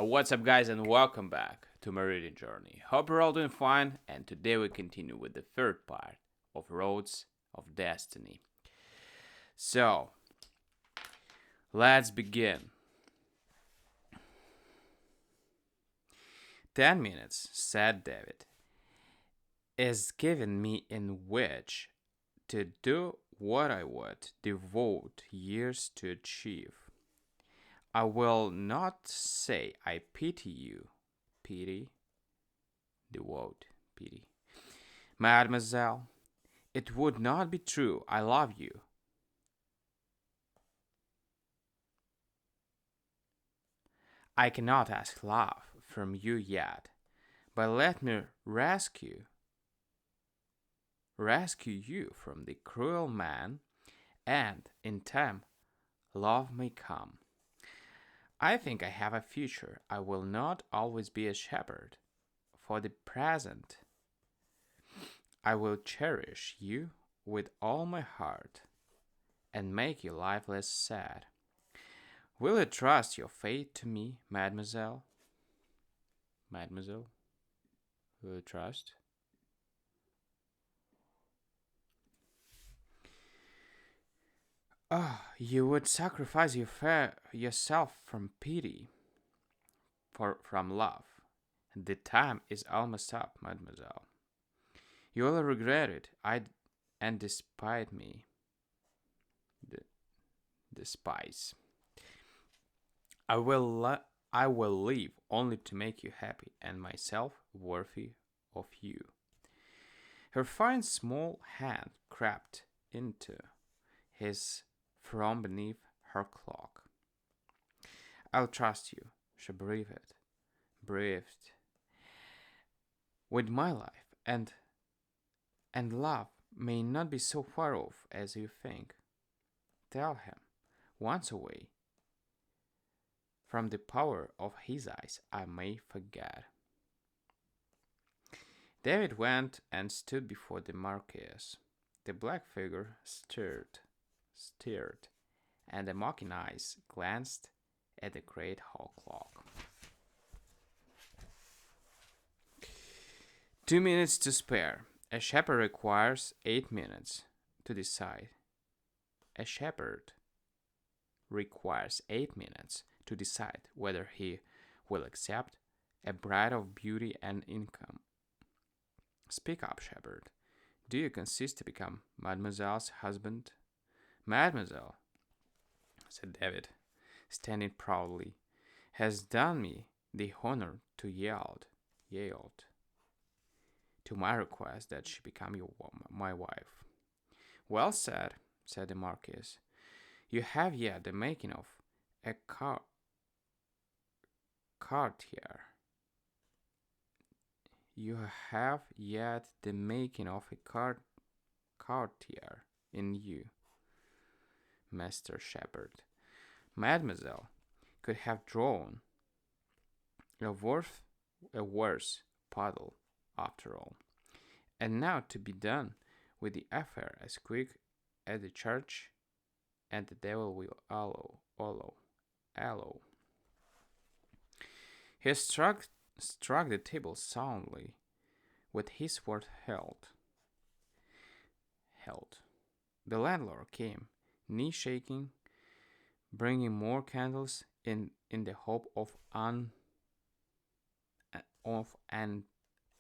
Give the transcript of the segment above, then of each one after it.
What's up, guys, and welcome back to my reading journey. Hope you're all doing fine, and today we continue with the third part of Roads of Destiny. So, let's begin. 10 minutes, said David, is given me in which to do what I would devote years to achieve. I will not say I pity you, pity, devote, pity. Mademoiselle, it would not be true. I love you. I cannot ask love from you yet, but let me rescue you from the cruel man, and in time love may come. I think I have a future. I will not always be a shepherd. For the present, I will cherish you with all my heart and make your life less sad. Will you trust your fate to me, mademoiselle? Mademoiselle, will you trust? Oh, you would sacrifice yourself from pity, from love. The time is almost up, mademoiselle. You will regret it, and despite me, d- despise. I will, I will live only to make you happy, and myself worthy of you. Her fine small hand crept into his from beneath her cloak. I'll trust you, she breathed, with my life, and love may not be so far off as you think. Tell him, once away from the power of his eyes, I may forget. David went and stood before the Marquess. The black figure stared, and the mocking eyes glanced at the great hall clock. 2 minutes to spare. A shepherd requires 8 minutes to decide. A shepherd requires 8 minutes to decide whether he will accept a bride of beauty and income. Speak up, shepherd. Do you consist to become mademoiselle's husband? Mademoiselle, said David, standing proudly, has done me the honor to yield to my request that she become my wife. Well said the Marquis. You have yet the making of a courtier. You have yet the making of a courtier in you, Master Shepherd. Mademoiselle could have drawn a worse puddle after all. And now to be done with the affair as quick as the church and the devil will allow. He struck the table soundly with his sword held. The landlord came, knee shaking, bringing more candles in the hope of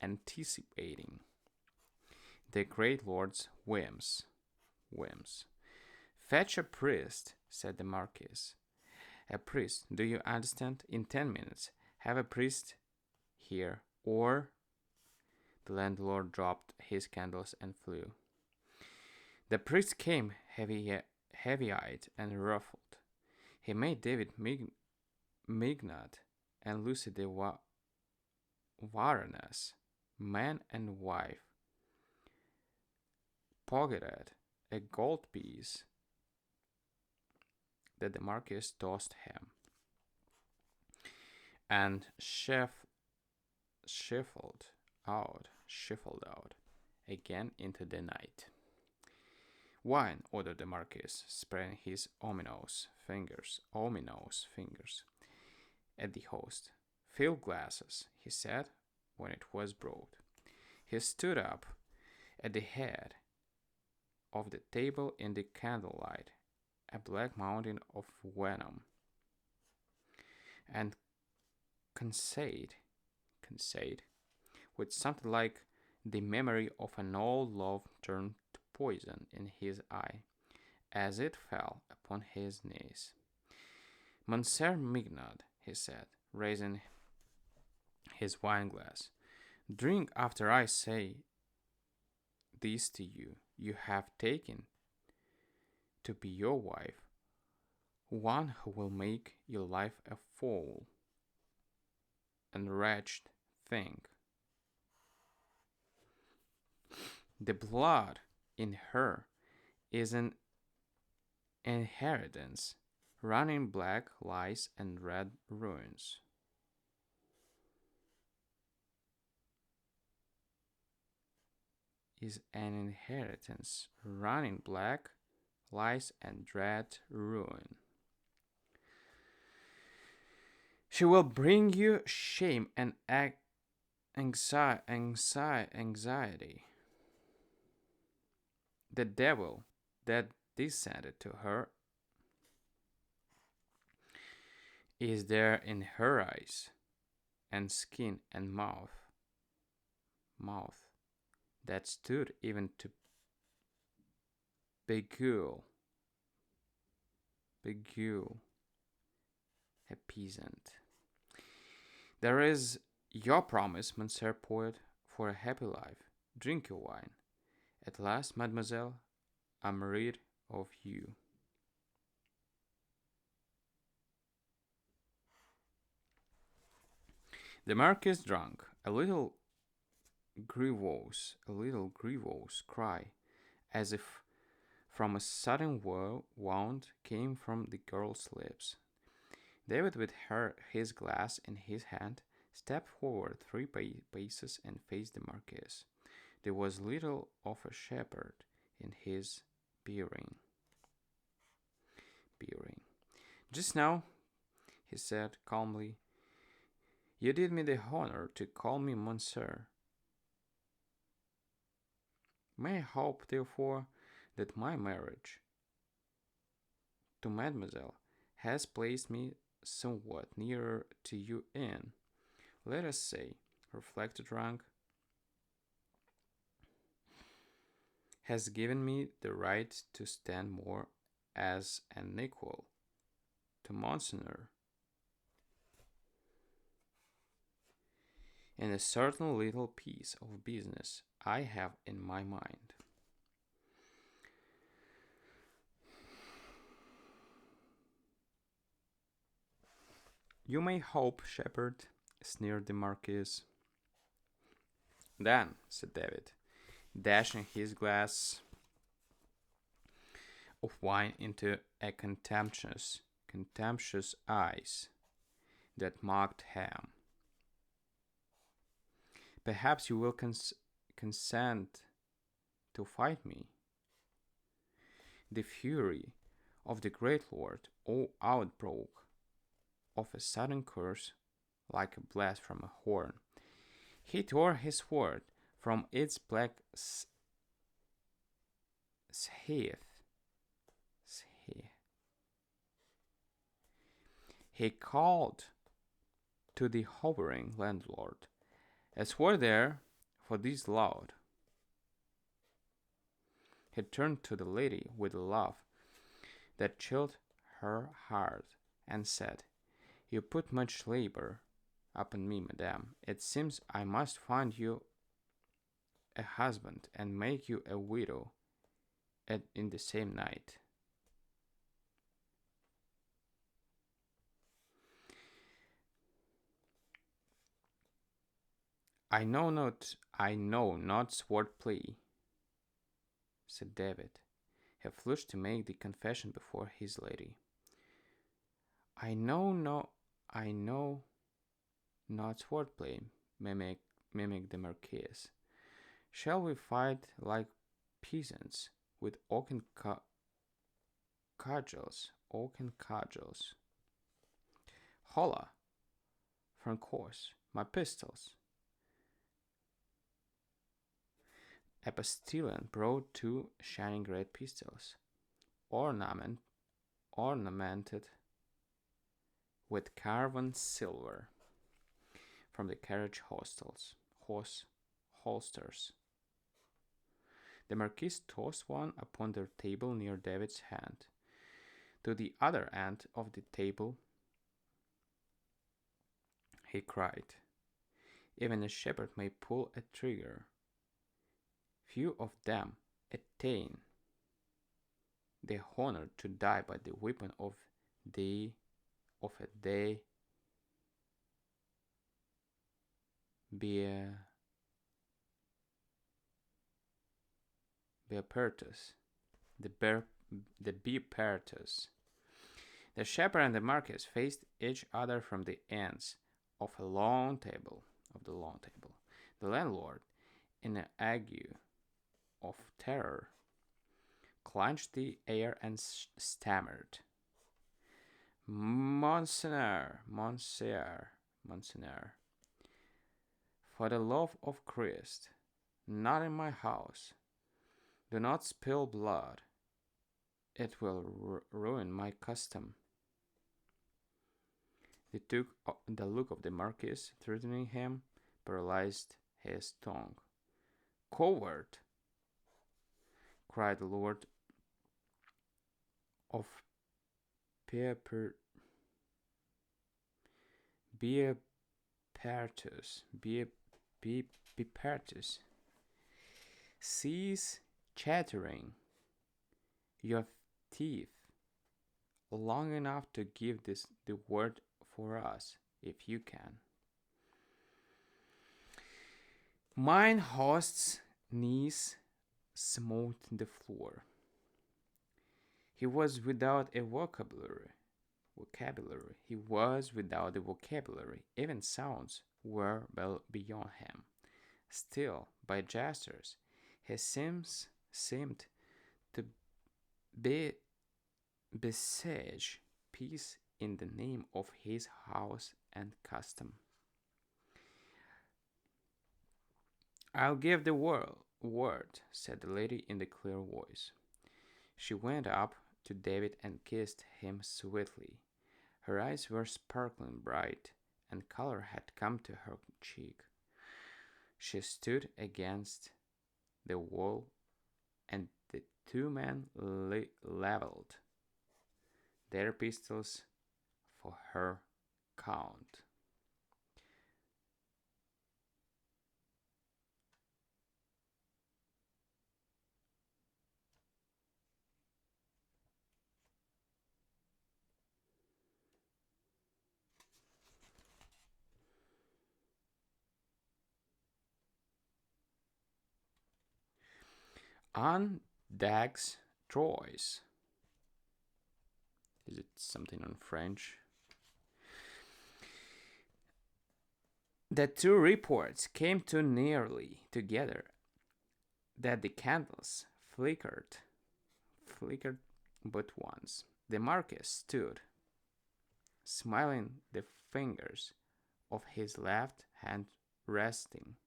anticipating the great lord's whims. Fetch a priest, said the Marquis. A priest, do you understand? In 10 minutes. Have a priest here, or the landlord dropped his candles and flew. The priest came, heavy-eyed and ruffled. He made David Mignot and Lucy de Varennes, man and wife, pocketed a gold piece that the Marquis tossed him, and shuffled out again into the night. Wine, ordered the Marquis, spreading his ominous fingers at the host. field glasses, he said, when it was brought. He stood up at the head of the table in the candlelight, a black mountain of venom, and conceived, with something like the memory of an old love turned to poison in his eye, as it fell upon his knees. Monsieur Mignard, he said, raising his wine glass, drink after I say this to you. You have taken to be your wife one who will make your life a foul and wretched thing. The blood in her is an inheritance running black lies and red ruins. Is an inheritance running black lies and red ruin. She will bring you shame and anxiety. The devil that descended to her is there in her eyes and skin and mouth that stood even to beguile a peasant. There is your promise, Monsieur Poet, for a happy life. Drink your wine. At last, mademoiselle, I'm rid of you. The Marquis drank a little grievous cry, as if from a sudden wound came from the girl's lips. David, with his glass in his hand, stepped forward 3 paces and faced the Marquis. There was little of a shepherd in his bearing. Just now, he said calmly, you did me the honor to call me Monsieur. May I hope, therefore, that my marriage to mademoiselle has placed me somewhat nearer to you in, let us say, reflected rank, has given me the right to stand more as an equal to Monseigneur in a certain little piece of business I have in my mind. You may hope, shepherd, sneered the Marquis. Then, said David, dashing his glass of wine into a contemptuous eyes that mocked him. Perhaps you will consent to fight me. The fury of the great lord outbroke of a sudden curse like a blast from a horn. He tore his sword from its black sheath. He called to the hovering landlord, a sword there for this loud. He turned to the lady with a laugh that chilled her heart and said, you put much labor upon me, madame. It seems I must find you a husband and make you a widow in the same night. I know not sword play, said David. He flushed to make the confession before his lady. I know not sword play, mimicked the Marquis. Shall we fight like peasants with oaken cudgels? Holla! from course, my pistols. A postillion brought two shining red pistols, ornamented with carven silver, from the carriage holsters. The Marquis tossed one upon the table near David's hand. To the other end of the table, he cried, "Even a shepherd may pull a trigger. Few of them attain the honor to die by the weapon of a Beapertus, the Beapertus." The shepherd and the marquis faced each other from the ends of the long table. The landlord, in an ague of terror, clenched the air and stammered, Monseigneur, for the love of Christ, not in my house. Do not spill blood. It will ruin my custom." The look of the Marquis, threatening him, paralyzed his tongue. "Coward!" cried the Lord of Beapertus. "Cease chattering. You have teeth long enough to give the word for us, if you can." Mine host's knees smote the floor. He was without a vocabulary. He was without a vocabulary. Even sounds were beyond him. Still, by gestures, he seemed to besiege peace in the name of his house and custom. "I'll give the word," said the lady in the clear voice. She went up to David and kissed him sweetly. Her eyes were sparkling bright, and color had come to her cheek. She stood against the wall, and the two men leveled their pistols for her count. On Dax Troyes. Is it something on French? The two reports came too nearly together that the candles flickered but once. The Marquis stood, smiling, the fingers of his left hand resting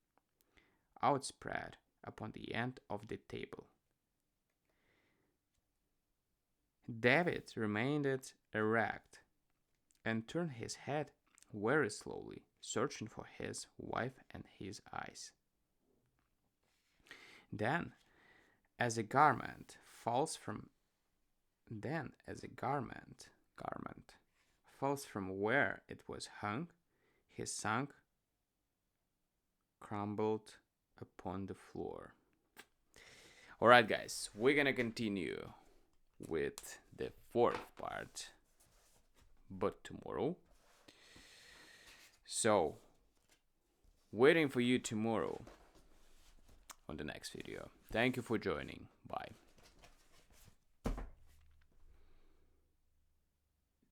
outspread upon the end of the table. David remained erect and turned his head very slowly, searching for his wife and his eyes. Then, as a garment falls from where it was hung, he sank, crumbled upon the floor. Alright guys, we're gonna continue with the fourth part, but tomorrow. So, waiting for you tomorrow on the next video. Thank you for joining. Bye.